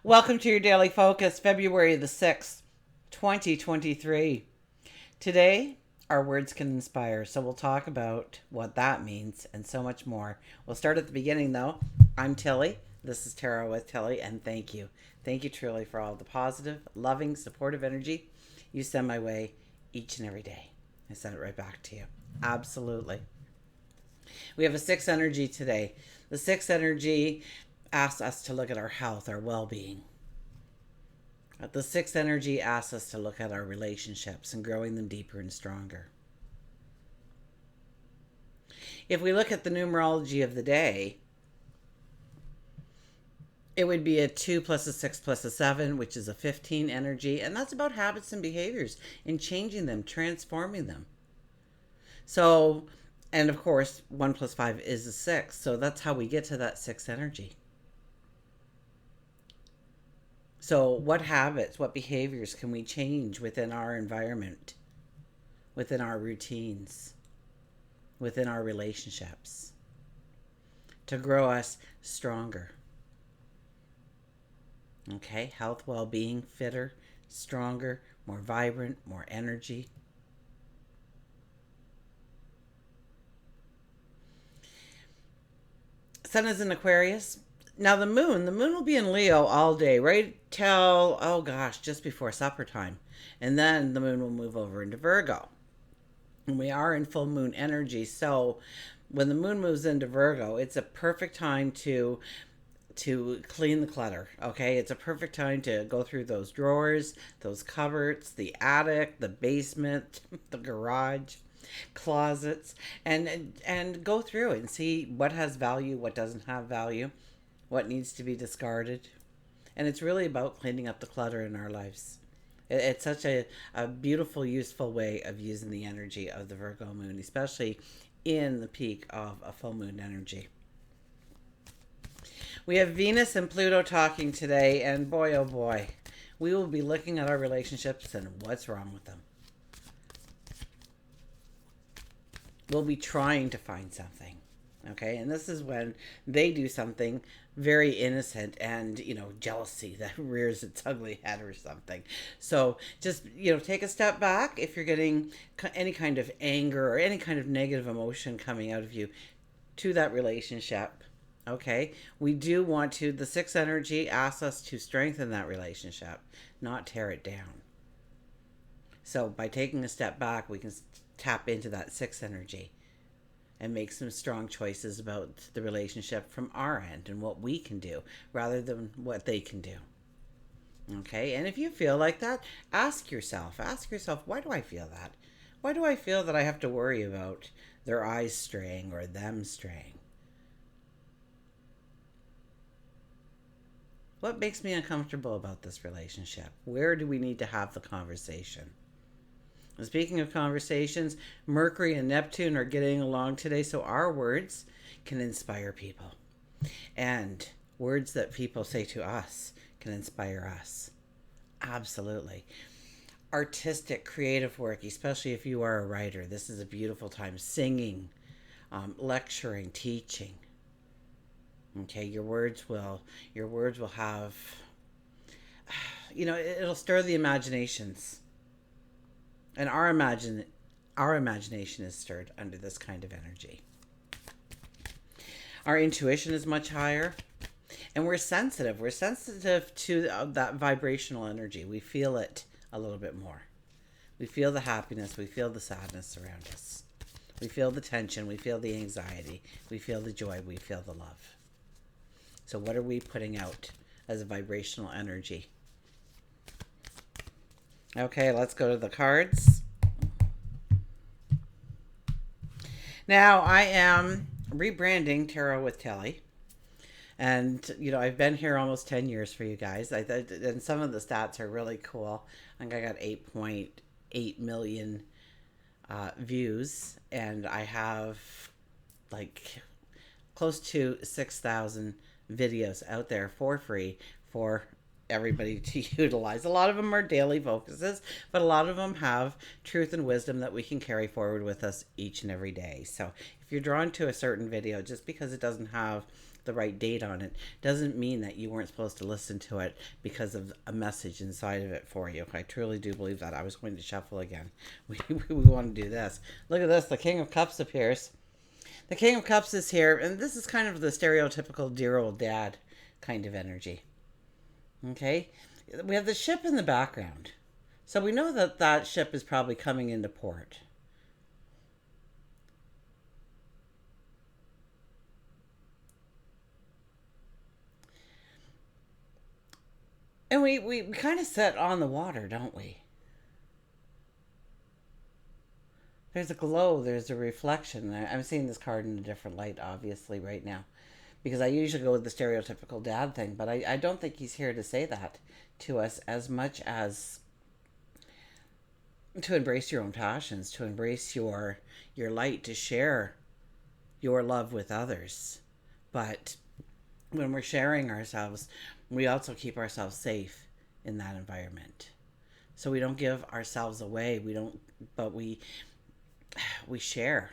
Welcome to your daily focus, February the 6th, 2023. Today, our words can inspire, so we'll talk about what that means and so much more. We'll start at the beginning though. I'm Tilly. This is Tarot with Tilly, and thank you. Thank you truly for all the positive, loving, supportive energy you send my way each and every day. I send it right back to you. Absolutely. We have a sixth energy today. The sixth energy asks us to look at our health, our well being. The sixth energy asks us to look at our relationships and growing them deeper and stronger. If we look at the numerology of the day, it would be a 2 plus a 6 plus a 7, which is a 15 energy. And that's about habits and behaviors and changing them, transforming them. So, and of course, 1 plus 5 is a 6. So that's how we get to that 6 energy. So, what habits, what behaviors can we change within our environment, within our routines, within our relationships to grow us stronger? Okay, health, well being, fitter, stronger, more vibrant, more energy. Sun is in Aquarius. Now the moon will be in Leo all day, right till, oh gosh, just before supper time. And then the moon will move over into Virgo. And we are in full moon energy. So when the moon moves into Virgo, it's a perfect time to clean the clutter. Okay, it's a perfect time to go through those drawers, those cupboards, the attic, the basement, the garage, closets, and go through it and see what has value, what doesn't have value, what needs to be discarded. And it's really about cleaning up the clutter in our lives. It's such a beautiful, useful way of using the energy of the Virgo moon, especially in the peak of a full moon energy. We have Venus and Pluto talking today, and boy, oh boy, we will be looking at our relationships and what's wrong with them. We'll be trying to find something. Okay, and this is when they do something very innocent and, jealousy that rears its ugly head or something. So just, take a step back if you're getting any kind of anger or any kind of negative emotion coming out of you to that relationship. Okay, we do want to, the sixth energy asks us to strengthen that relationship, not tear it down. So by taking a step back, we can tap into that sixth energy and make some strong choices about the relationship from our end and what we can do rather than what they can do. Okay, and if you feel like that, ask yourself, why do I feel that? Why do I feel that I have to worry about their eyes straying or them straying? What makes me uncomfortable about this relationship? Where do we need to have the conversation? Speaking of conversations, Mercury and Neptune are getting along today, so our words can inspire people. And words that people say to us can inspire us. Absolutely. Artistic, creative work, especially if you are a writer, this is a beautiful time. Singing, lecturing, teaching. Okay, your words will have, it'll stir the imaginations. And our imagination is stirred under this kind of energy. Our intuition is much higher. And we're sensitive. We're sensitive to that vibrational energy. We feel it a little bit more. We feel the happiness. We feel the sadness around us. We feel the tension. We feel the anxiety. We feel the joy. We feel the love. So what are we putting out as a vibrational energy? Okay, let's go to the cards. Now, I am rebranding Tarot with Tilly. And, I've been here almost 10 years for you guys. And some of the stats are really cool. I think I got 8.8 million views. And I have, close to 6,000 videos out there for free for everybody to utilize. A lot of them are daily focuses, but a lot of them have truth and wisdom that we can carry forward with us each and every day. So if you're drawn to a certain video, just because it doesn't have the right date on it doesn't mean that you weren't supposed to listen to it because of a message inside of it for you. I truly do believe that. I was going to shuffle again. We want to do this. Look at this. The King of Cups appears. The King of Cups is here, and this is kind of the stereotypical dear old dad kind of energy. Okay? We have the ship in the background. So we know that that ship is probably coming into port. And we kind of sit on the water, don't we? There's a glow, there's a reflection. I'm seeing this card in a different light, obviously, right now. Because I usually go with the stereotypical dad thing, but I don't think he's here to say that to us as much as to embrace your own passions, to embrace your light, to share your love with others. But when we're sharing ourselves, we also keep ourselves safe in that environment. So we don't give ourselves away. We don't, but we share.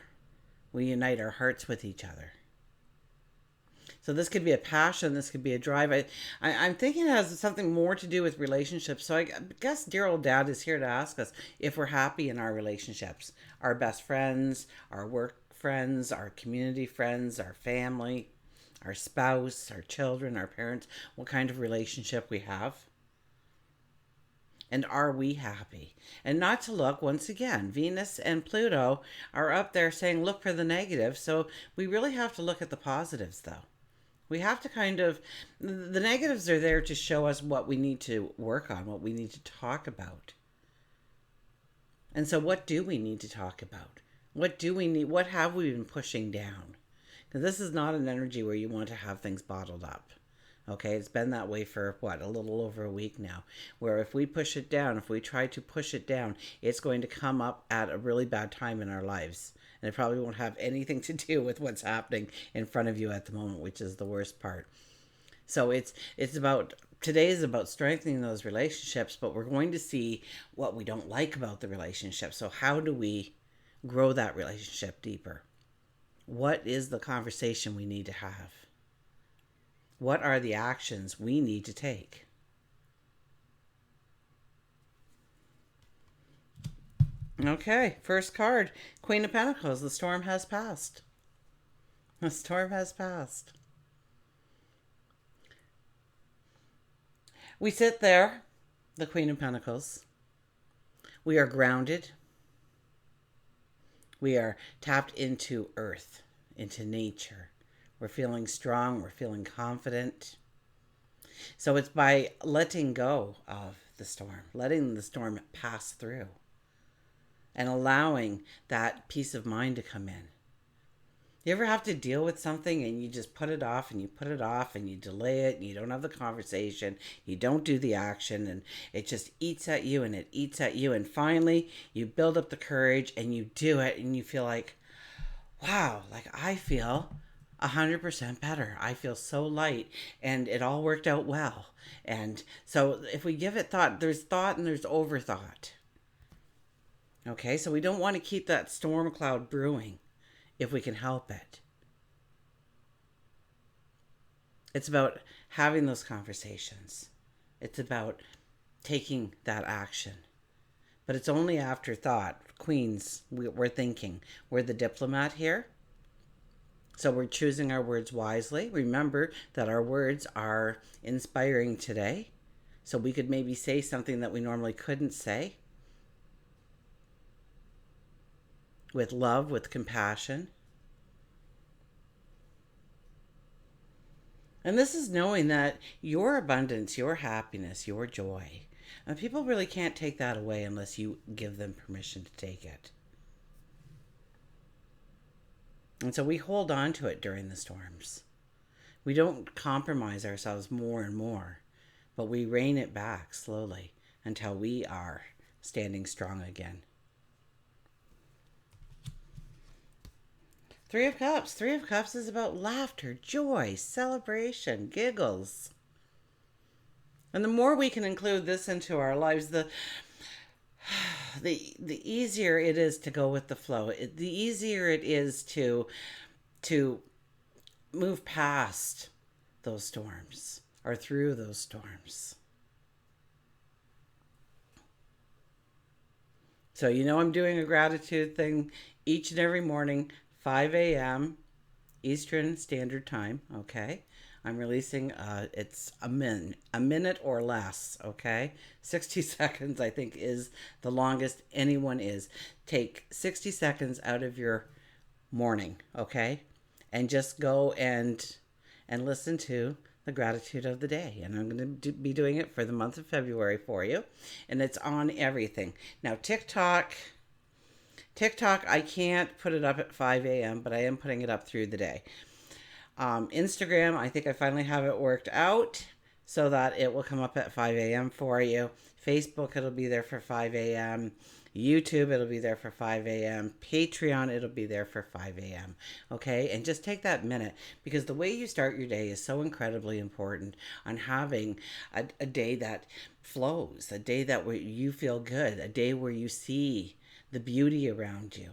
We unite our hearts with each other. So this could be a passion. This could be a drive. I'm thinking it has something more to do with relationships. So I guess dear old dad is here to ask us if we're happy in our relationships, our best friends, our work friends, our community friends, our family, our spouse, our children, our parents, what kind of relationship we have. And are we happy? And not to look, once again, Venus and Pluto are up there saying, look for the negative. So we really have to look at the positives, though. We have to kind of, the negatives are there to show us what we need to work on, what we need to talk about. And so what do we need to talk about? What do we need? What have we been pushing down? Because this is not an energy where you want to have things bottled up. Okay, it's been that way for what, a little over a week now, where if we push it down, if we try to push it down, it's going to come up at a really bad time in our lives. And it probably won't have anything to do with what's happening in front of you at the moment, which is the worst part. So it's about, today is about strengthening those relationships, but we're going to see what we don't like about the relationship. So how do we grow that relationship deeper? What is the conversation we need to have? What are the actions we need to take? Okay, first card, Queen of Pentacles. The storm has passed. The storm has passed. We sit there, the Queen of Pentacles. We are grounded. We are tapped into earth, into nature. We're feeling strong. We're feeling confident. So it's by letting go of the storm, letting the storm pass through, and allowing that peace of mind to come in. You ever have to deal with something and you just put it off and you put it off and you delay it and you don't have the conversation, you don't do the action, and it just eats at you and it eats at you, and finally you build up the courage and you do it and you feel like, wow, like I feel 100% better. I feel so light and it all worked out well. And so if we give it thought and there's overthought. Okay, so we don't want to keep that storm cloud brewing if we can help it. It's about having those conversations. It's about taking that action. But it's only after thought. Queens, we're thinking. We're the diplomat here. So we're choosing our words wisely. Remember that our words are inspiring today. So we could maybe say something that we normally couldn't say. With love, with compassion. And this is knowing that your abundance, your happiness, your joy, and people really can't take that away unless you give them permission to take it. And so we hold on to it during the storms. We don't compromise ourselves more and more, but we rein it back slowly until we are standing strong again. Three of Cups. Three of Cups is about laughter, joy, celebration, giggles. And the more we can include this into our lives, the easier it is to go with the flow. The easier it is to move past those storms or through those storms. So, I'm doing a gratitude thing each and every morning, 5 a.m. Eastern Standard Time, okay? I'm releasing, it's a minute or less, okay? 60 seconds, I think, is the longest anyone is. Take 60 seconds out of your morning, okay? And just go and listen to the gratitude of the day. And I'm going to be doing it for the month of February for you. And it's on everything. Now, TikTok, I can't put it up at 5 a.m., but I am putting it up through the day. Instagram, I think I finally have it worked out so that it will come up at 5 a.m. for you. Facebook, it'll be there for 5 a.m. YouTube, it'll be there for 5 a.m. Patreon, it'll be there for 5 a.m. Okay? And just take that minute, because the way you start your day is so incredibly important on having a day that flows, a day that where you feel good, a day where you see the beauty around you,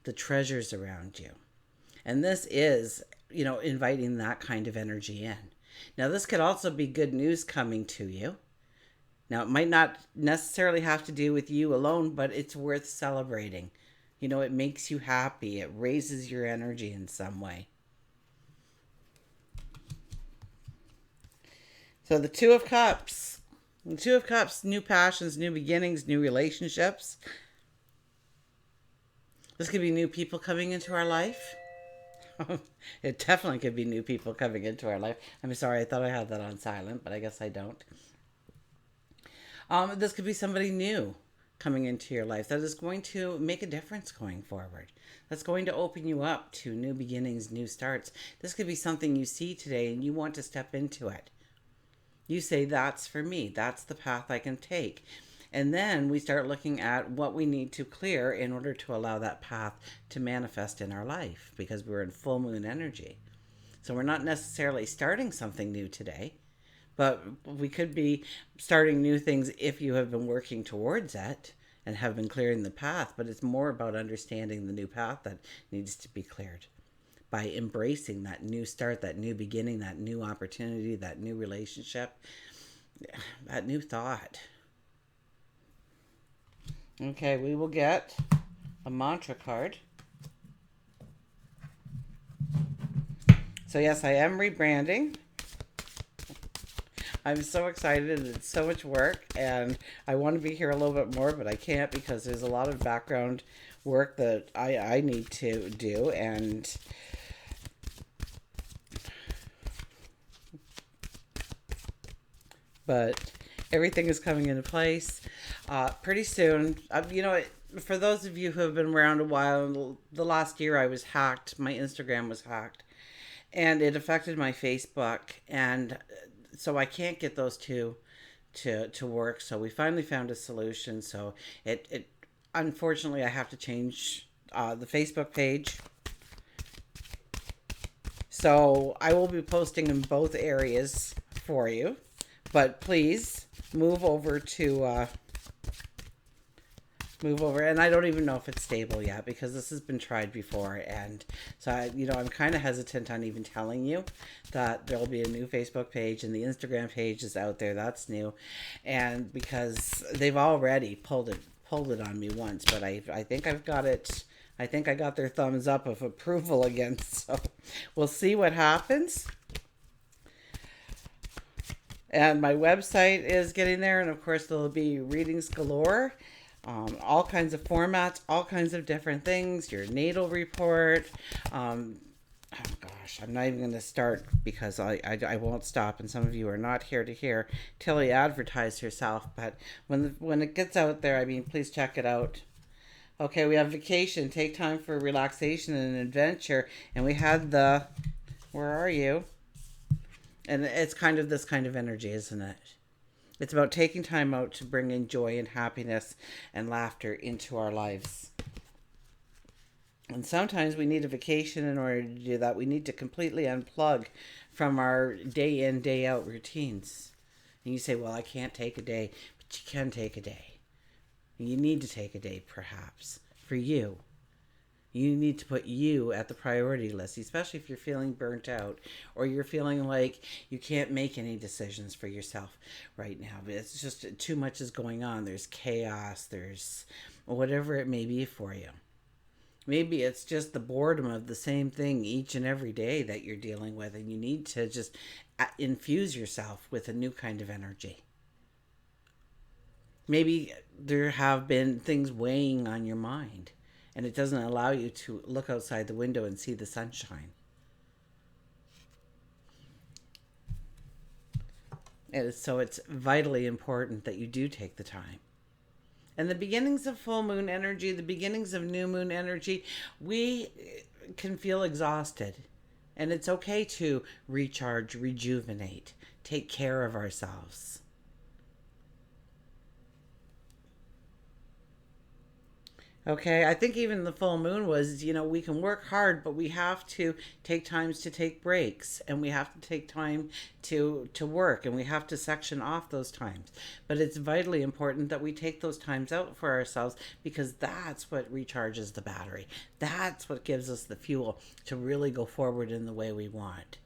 the treasures around you. And this is, inviting that kind of energy in. Now, this could also be good news coming to you. Now, it might not necessarily have to do with you alone, but it's worth celebrating. It makes you happy. It raises your energy in some way. So the Two of Cups. The Two of Cups, new passions, new beginnings, new relationships. This could be new people coming into our life. It definitely could be new people coming into our life. I'm sorry, I thought I had that on silent, but I guess I don't. This could be somebody new coming into your life that is going to make a difference going forward. That's going to open you up to new beginnings, new starts. This could be something you see today and you want to step into it. You say, that's for me. That's the path I can take. And then we start looking at what we need to clear in order to allow that path to manifest in our life, because we're in full moon energy. So we're not necessarily starting something new today, but we could be starting new things if you have been working towards it and have been clearing the path. But it's more about understanding the new path that needs to be cleared by embracing that new start, that new beginning, that new opportunity, that new relationship, that new thought. Okay, we will get a mantra card. So yes, I am rebranding. I'm so excited. It's so much work, and I want to be here a little bit more, but I can't because there's a lot of background work that I need to do, and but everything is coming into place pretty soon. For those of you who have been around a while, the last year I was hacked. My Instagram was hacked, and it affected my Facebook, and so I can't get those two to work. So we finally found a solution. So it unfortunately I have to change the Facebook page. So I will be posting in both areas for you, but please move over, and I don't even know if it's stable yet because this has been tried before, and so I'm kind of hesitant on even telling you that there'll be a new Facebook page, and the Instagram page is out there. That's new, and because they've already pulled it on me once, but I think I've got it. I think I got their thumbs up of approval again, so we'll see what happens. And my website is getting there, and of course there'll be readings galore, all kinds of formats, all kinds of different things, your natal report. Oh gosh, I'm not even going to start because I won't stop, and some of you are not here to hear Tilly advertise herself, but when it gets out there, please check it out. Okay, we have vacation, take time for relaxation and adventure, and we had where are you? And it's kind of this kind of energy, isn't it? It's about taking time out to bring in joy and happiness and laughter into our lives. And sometimes we need a vacation in order to do that. We need to completely unplug from our day in, day out routines. And you say, well, I can't take a day, but you can take a day. You need to take a day, perhaps, for you. You need to put you at the priority list, especially if you're feeling burnt out or you're feeling like you can't make any decisions for yourself right now. It's just too much is going on. There's chaos, there's whatever it may be for you. Maybe it's just the boredom of the same thing each and every day that you're dealing with, and you need to just infuse yourself with a new kind of energy. Maybe there have been things weighing on your mind, and it doesn't allow you to look outside the window and see the sunshine. And so it's vitally important that you do take the time. And the beginnings of full moon energy, the beginnings of new moon energy, we can feel exhausted. And it's okay to recharge, rejuvenate, take care of ourselves. Okay, I think even the full moon was, we can work hard, but we have to take times to take breaks, and we have to take time to work, and we have to section off those times. But it's vitally important that we take those times out for ourselves, because that's what recharges the battery. That's what gives us the fuel to really go forward in the way we want.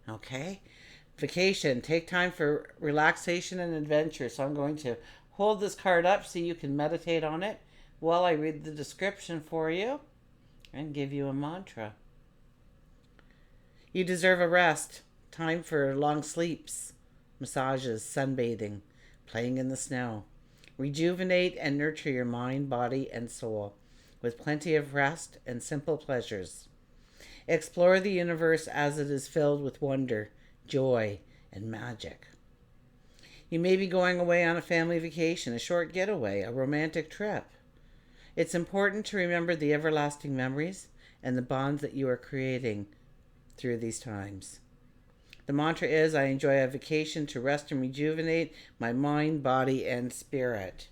Okay? Vacation, take time for relaxation and adventure. So I'm going to hold this card up so you can meditate on it while I read the description for you and give you a mantra. You deserve a rest. Time for long sleeps, massages, sunbathing, playing in the snow. Rejuvenate and nurture your mind, body, and soul with plenty of rest and simple pleasures. Explore the universe as it is filled with wonder, joy, and magic. You may be going away on a family vacation, a short getaway, a romantic trip. It's important to remember the everlasting memories and the bonds that you are creating through these times. The mantra is, I enjoy a vacation to rest and rejuvenate my mind, body, and spirit.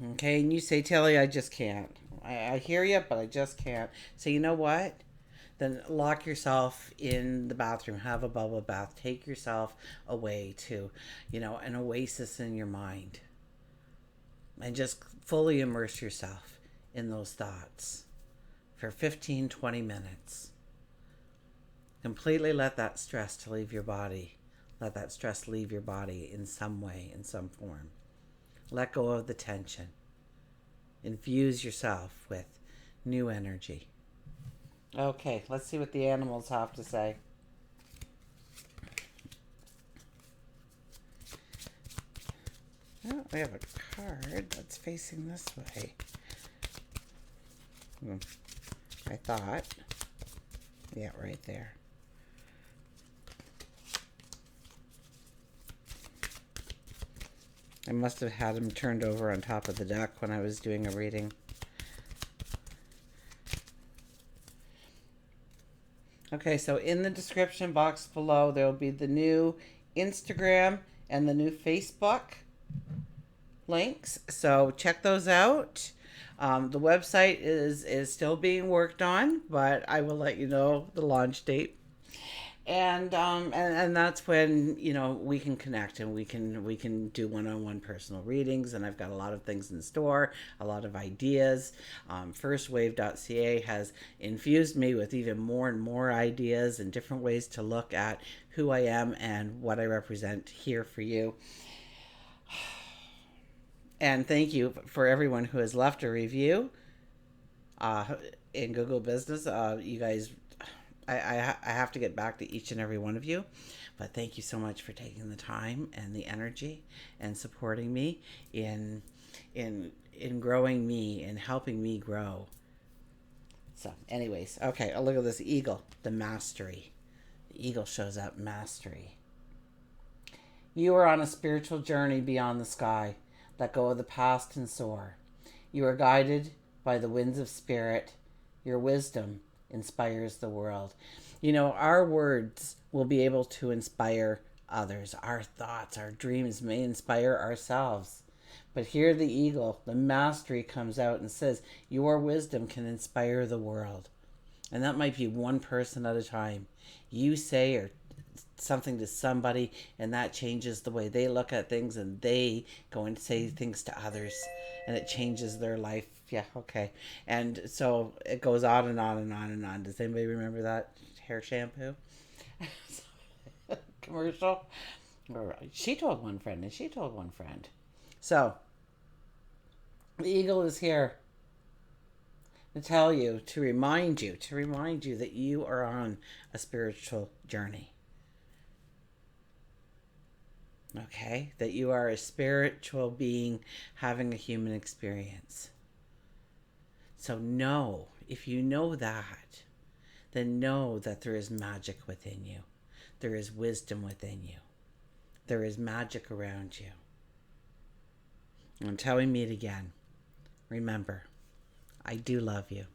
Okay, and you say, Tilly, I just can't. I hear you, but I just can't. So you know what? Then lock yourself in the bathroom, have a bubble bath, take yourself away to, an oasis in your mind. And just fully immerse yourself in those thoughts for 15-20 minutes. Completely let that stress to leave your body. Let that stress leave your body in some way, in some form. Let go of the tension. Infuse yourself with new energy. Okay, let's see what the animals have to say. Oh, we have a card that's facing this way. I thought. Yeah, right there. I must have had him turned over on top of the deck when I was doing a reading. Okay, so in the description box below, there will be the new Instagram and the new Facebook links. So check those out. The website is still being worked on, but I will let you know the launch date. And that's when we can connect and we can do one-on-one personal readings, and I've got a lot of things in store, a lot of ideas. Firstwave.ca has infused me with even more and more ideas and different ways to look at who I am and what I represent here for you. And thank you for everyone who has left a review in Google Business. You guys, I have to get back to each and every one of you, but thank you so much for taking the time and the energy and supporting me in growing me and helping me grow. So anyways, okay, look at this eagle, the mastery. The eagle shows up, mastery. You are on a spiritual journey beyond the sky. Let go of the past and soar. You are guided by the winds of spirit. Your wisdom inspires the world. Our words will be able to inspire others. Our thoughts, our dreams may inspire ourselves. But here the eagle, the mastery, comes out and says, your wisdom can inspire the world. And that might be one person at a time. You say or something to somebody, and that changes the way they look at things, and they go and say things to others, and it changes their life. Yeah, okay. And so it goes on and on and on and on. Does anybody remember that hair shampoo commercial? Or she told one friend, and she told one friend. So the eagle is here to tell you, to remind you that you are on a spiritual journey. Okay? That you are a spiritual being having a human experience. So know, if you know that, then know that there is magic within you. There is wisdom within you. There is magic around you. Until we meet again, remember, I do love you.